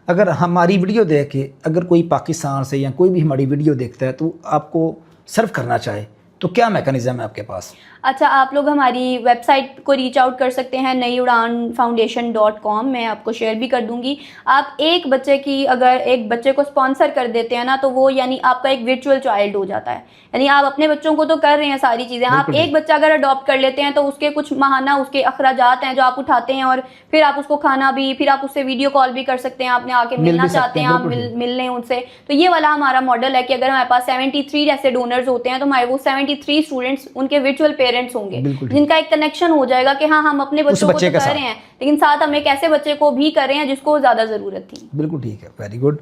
अगर हमारी वीडियो देख के अगर कोई पाकिस्तान से या कोई भी हमारी वीडियो देखता है तो आपको सर्व करना चाहे तो क्या मैकेनिज्म है आपके पास? अच्छा, आप लोग हमारी वेबसाइट को रीच आउट कर सकते हैं, nayudanfoundation.com, मैं आपको शेयर भी कर दूंगी। आप एक बच्चे की, अगर एक बच्चे को स्पॉन्सर कर देते हैं ना, तो वो यानी आपका एक वर्चुअल चाइल्ड हो जाता है। यानी आप अपने बच्चों को तो कर रहे हैं सारी चीज़ें, आप एक बच्चा अगर अडॉप्ट कर लेते हैं तो उसके कुछ माहाना उसके अखराजात हैं जो आप उठाते हैं, और फिर आप उसको खाना भी, फिर आप उससे वीडियो कॉल भी कर सकते हैं, आपने आके मिलना चाहते हैं, आप मिल लें उनसे। तो ये वाला हमारा मॉडल है कि अगर हमारे पास 73 ऐसे डोनर्स होते हैं तो हमारे वो 73 स्टूडेंट्स उनके वर्चुअल पेरेंट्स होंगे, जिनका एक कनेक्शन हो जाएगा कि हाँ हम अपने बच्चों को तो कर रहे हैं, लेकिन साथ हम एक ऐसे बच्चे को भी कर रहे हैं जिसको ज़्यादा ज़रूरत थी। बिल्कुल ठीक है, वेरी गुड।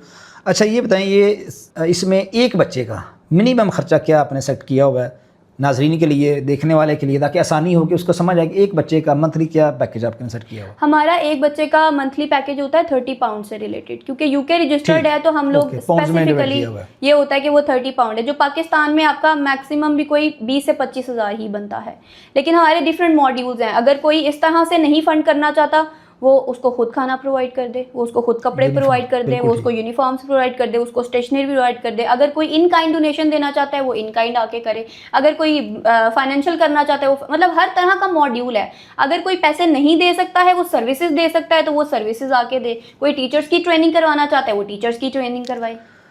अच्छा ये बताएं, ये इसमें एक बच्चे का मिनिमम खर्चा क्या आपने सेट किया हुआ है नाजरीन के लिए, देखने वाले के लिए, ताकि आसानी हो कि उसको समझ आए कि एक बच्चे का मंथली क्या पैकेज आपने सेट किया हुआ? हमारा एक बच्चे का मंथली पैकेज होता है 30 पाउंड से रिलेटेड, क्योंकि यूके रजिस्टर्ड है तो हम लोग स्पेसिफिकली ये होता है कि वो 30 पाउंड है, जो पाकिस्तान में आपका मैक्सिमम भी कोई 20 से 25 हज़ार ही बनता है। लेकिन हमारे डिफरेंट मॉड्यूल्स हैं, अगर कोई इस तरह से नहीं फंड करना चाहता वो उसको खुद खाना प्रोवाइड कर दे, वो उसको खुद कपड़े प्रोवाइड कर दे, वो उसको यूनिफॉर्म्स प्रोवाइड कर दे, उसको स्टेशनरी प्रोवाइड कर दे। अगर कोई इन काइंड डोनेशन देना चाहता है वो इन काइंड आके करे, अगर कोई फाइनेंशियल करना चाहता है वो, मतलब हर तरह का मॉड्यूल है। अगर कोई पैसे नहीं दे सकता है वो सर्विसेज दे सकता है तो वो सर्विसेज आके दे, कोई टीचर्स की ट्रेनिंग करवाना चाहता है वो टीचर्स की ट्रेनिंग करवाए।